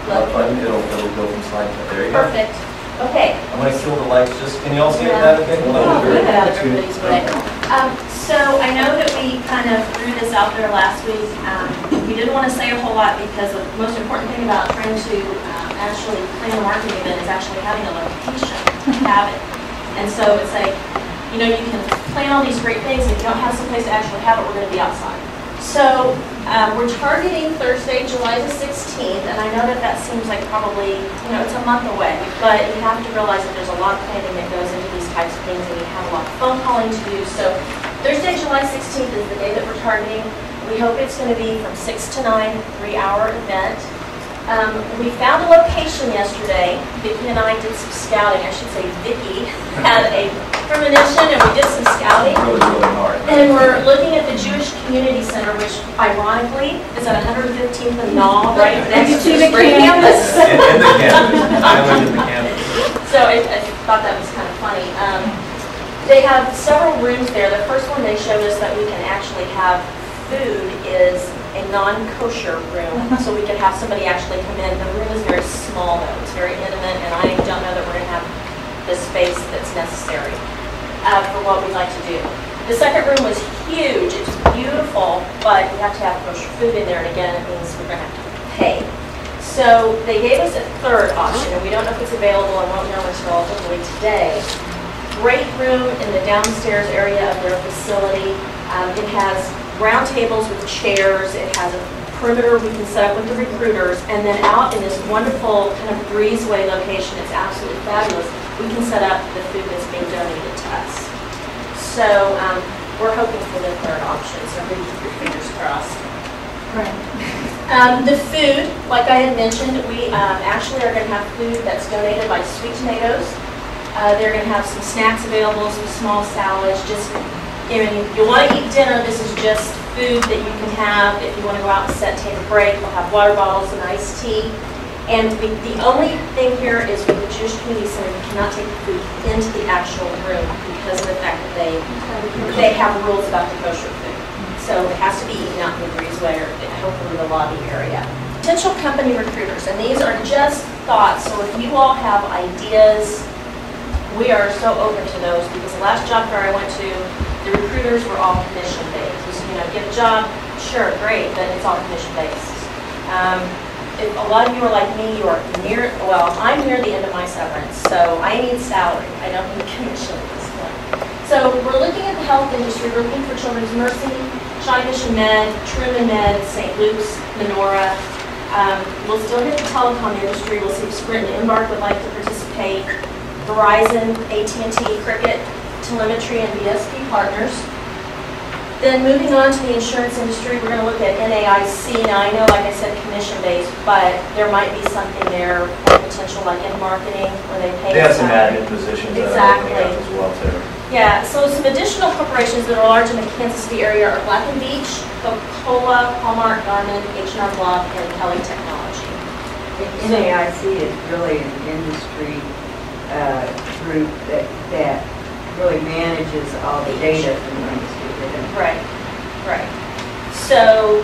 Button, it'll go from slide to there you go. Perfect. Okay. I'm going to kill the lights. Just can you all see that okay? Get out of everybody's way. So I know that we kind of threw this out there last week. We didn't want to say a whole lot because the most important thing about trying to actually plan a marketing event is actually having a location, have it. And so it's like, you know, you can plan all these great things, and if you don't have some place to actually have it, we're going to be outside. So we're targeting Thursday, July the 16th, and I know that that seems like probably, you know, it's a month away, but you have to realize that there's a lot of planning that goes into these types of things, and you have a lot of phone calling to do. So Thursday, July 16th is the day that we're targeting. We hope it's going to be from 6 to 9, 3-hour event. We found a location yesterday. Vicki and I did some scouting. I should say Vicki had a premonition, and we did some scouting. Really hard. And we're looking at the Jewish Community Center, which ironically is at 115th and Knoll, right next to the campus. In the campus. In the campus. So I thought that was kind of funny. They have several rooms there. The first one they showed us that we can actually have food is a non-kosher room, so we can have somebody actually come in. The room is very small, though. It's very intimate, and I don't know that we're going to have the space that's necessary for what we'd like to do. The second room was huge. It's beautiful, but we have to have kosher food in there, and again, it means we're going to have to pay. So they gave us a third option, and we don't know if it's available and won't know until hopefully today. Great room in the downstairs area of their facility. It has round tables with chairs. It has a perimeter we can set up with the recruiters, and then out in this wonderful kind of breezeway location, it's absolutely fabulous, we can set up the food that's being donated to us. So we're hoping for the third option, so keep your fingers crossed. Right. The food, like I had mentioned, we actually are going to have food that's donated by Sweet Tomatoes. They're going to have some snacks available, some small salads, just I mean, you want to eat dinner, this is just food that you can have if you want to go out and set, take a break. We'll have water bottles and iced tea. And the only thing here is with the Jewish Community Center, you cannot take the food into the actual room because of the fact that they have rules about the kosher food. So it has to be eaten out in the breezeway or hopefully the lobby area. Potential company recruiters, and these are just thoughts. So if you all have ideas, we are so open to those because the last job fair I went to, the recruiters were all commission-based. You know, get a job, sure, great, but it's all commission-based. If a lot of you are like me, you are near, well, I'm near the end of my severance, so I need salary. I don't need commission at this point. So we're looking at the health industry. We're looking for Children's Mercy, Shawnee Mission Med, Truman Med, St. Luke's, Menorah. We'll still hit the telecom industry. We'll see if Sprint and Embark would like to participate. Verizon, AT&T, Cricket, Telemetry, and BSP partners. Then moving on to the insurance industry, we're going to look at NAIC. Now I know, like I said, commission-based, but there might be something there for potential, like in marketing, where they pay. They have some admin positions that are opening up as well too. Yeah. So some additional corporations that are large in the Kansas City area are Black & Beach, Coca-Cola, Hallmark, Garmin, H&R Block, and Kelly Technology. NAIC is really an industry group that really manages all the data from the industry. Right, right. So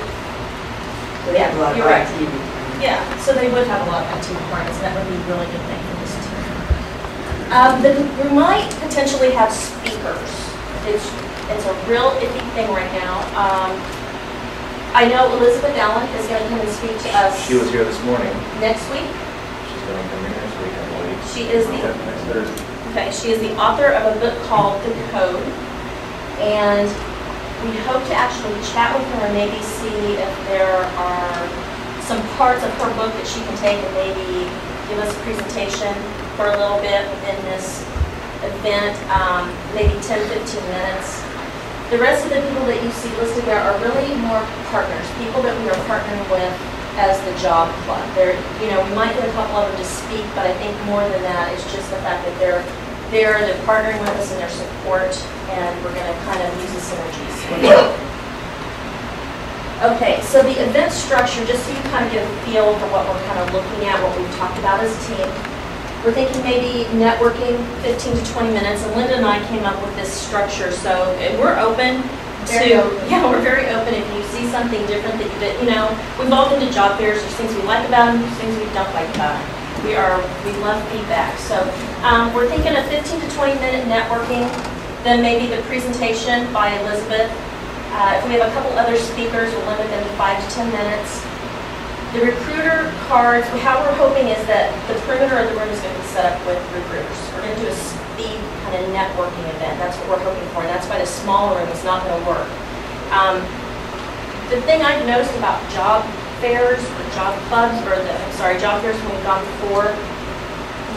they have a lot of right. IT. Yeah, so they would have a lot of IT requirements, and that would be a really good thing for this team. We might potentially have speakers. It's a real iffy thing right now. I know Elizabeth Allen is going to come and speak to us. She was here this morning. Next week? She's going to come here next week, I believe. She is Next Thursday. Okay, she is the author of a book called The Code, and we hope to actually chat with her and maybe see if there are some parts of her book that she can take and maybe give us a presentation for a little bit within this event, maybe 10-15 minutes. The rest of the people that you see listed there are really more partners, people that we are partnering with as the job club. We might get a couple of them to speak, but I think more than that is just the fact that they're partnering with us in their support, and we're going to kind of use the synergies. Okay, so the event structure, just so you kind of get a feel for what we're kind of looking at, what we've talked about as a team. We're thinking maybe networking 15 to 20 minutes, and Linda and I came up with this structure. So we're open. Yeah, we're very open. If you see something different that you know, we've all been to job fairs. There's things we like about them, there's things we don't like about them. We love feedback. So we're thinking a 15 to 20-minute networking, then maybe the presentation by Elizabeth. If we have a couple other speakers, we'll limit them to 5 to 10 minutes. The recruiter cards, how we're hoping is that the perimeter of the room is going to be set up with recruiters. We're going to do a speed kind of networking event. That's what we're hoping for, and that's why the small room is not going to work. The thing I've noticed about job fairs or job clubs, or job fairs when we've gone before,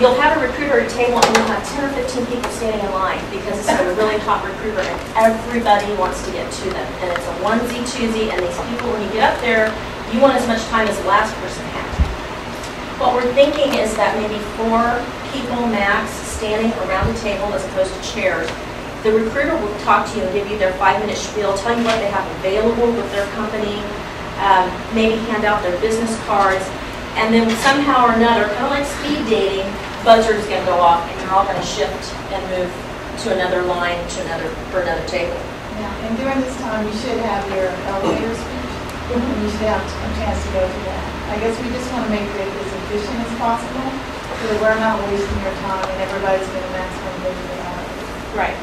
you'll have a recruiter at a table and you'll have 10 or 15 people standing in line because it's a really hot recruiter and everybody wants to get to them. And it's a onesie, twosie, and these people, when you get up there, you want as much time as the last person had. What we're thinking is that maybe 4 people max standing around the table as opposed to chairs. The recruiter will talk to you and give you their 5-minute spiel, tell you what they have available with their company, maybe hand out their business cards, and then somehow or another, kind of like speed dating, buzzer is going to go off and you're all going to shift and move to another line, for another table. Yeah, and during this time, you should have your elevator speech. And you should have a chance to go through that. I guess we just want to make it as efficient as possible so that we're not wasting your time and everybody's getting maximum vision out of it. Right.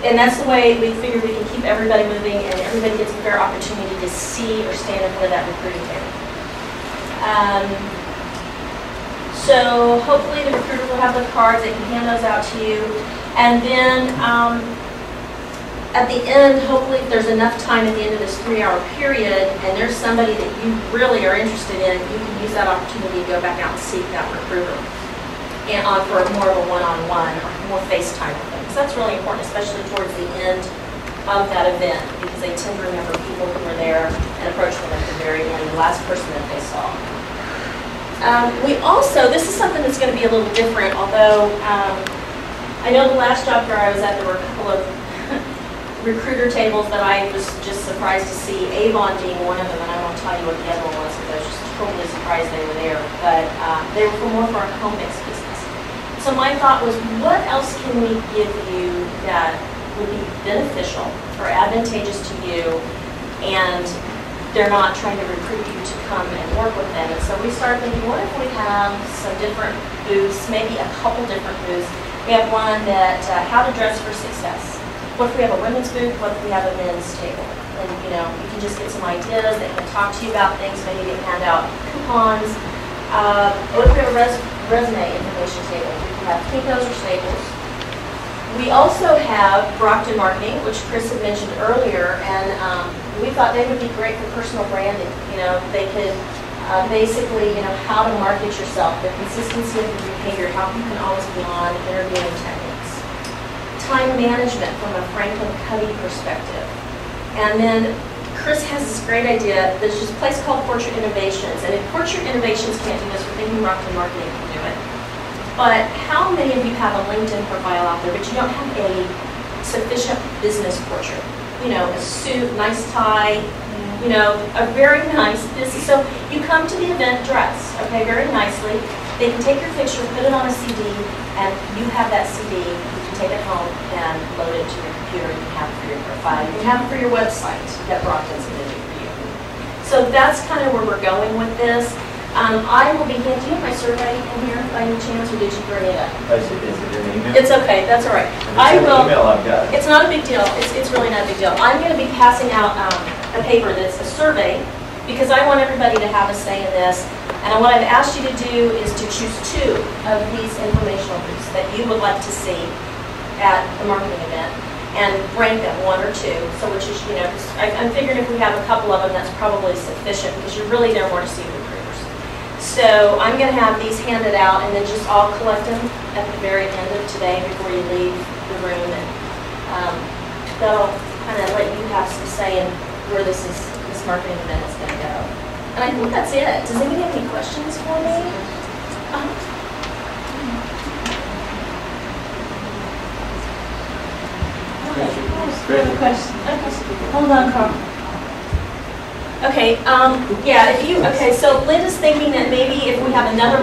And that's the way we figure we can keep everybody moving and everybody gets a fair opportunity to see or stand in front of that recruiting table. So hopefully the recruiter will have the cards, they can hand those out to you. And then at the end, hopefully if there's enough time at the end of this 3-hour period and there's somebody that you really are interested in, you can use that opportunity to go back out and seek that recruiter and for more of a one-on-one or more FaceTime with them. So that's really important, especially towards the end of that event, because they tend to remember people who were there and approach them at the very end, the last person that they saw. We also, this is something that's going to be a little different, although I know the last job fair I was at, there were a couple of recruiter tables that I was just surprised to see, Avon being one of them, and I won't tell you what the other one was because I was just totally surprised they were there, but they were more for a home mix business. So my thought was, what else can we give you that would be beneficial or advantageous to you, and they're not trying to recruit you to come and work with them? And so we started thinking, what if we have some different booths, maybe a couple different booths. We have one that, how to dress for success. What if we have a women's booth? What if we have a men's table? And you know, you can just get some ideas. They can talk to you about things. Maybe they hand out coupons. What if we have a resume information table? We can have Kinkos or Staples. We also have Brockton Marketing, which Chris had mentioned earlier, and we thought they would be great for personal branding. You know, they could basically, you know, how to market yourself, the consistency of your behavior, how you can always be on interviewing techniques. Time management from a Franklin Covey perspective. And then Chris has this great idea. There's this place called Portrait Innovations. And if Portrait Innovations can't do this, we're thinking Brockton Marketing can do it. But how many of you have a LinkedIn profile out there, but you don't have a sufficient business portrait? You know, a suit, nice tie, you know, a very nice business. So you come to the event dressed, okay, very nicely. They can take your picture, put it on a CD, and you have that CD. Take it home and load it to your computer. You can have it for your profile. You can have it for your website that Brockton's going to do for you. So that's kind of where we're going with this. I will be handing you my survey in here by any chance, or did you bring it up? Is it in an email? It's okay. That's all right. I will. Email I've got. It's not a big deal. It's really not a big deal. I'm going to be passing out a paper that's a survey because I want everybody to have a say in this. And what I've asked you to do is to choose 2 of these informational booths that you would like to see at the marketing event and rank them 1 or 2. So which is, you know, I'm figuring if we have a couple of them, that's probably sufficient because you're really there more to see recruiters. So I'm going to have these handed out and then just all collect them at the very end of today before you leave the room. And that'll kind of let you have some say in where this marketing event is going to go. And I think that's it. Does anybody have any questions for me? Question. Hold on, Carl. Okay, so Linda's thinking that maybe if we have another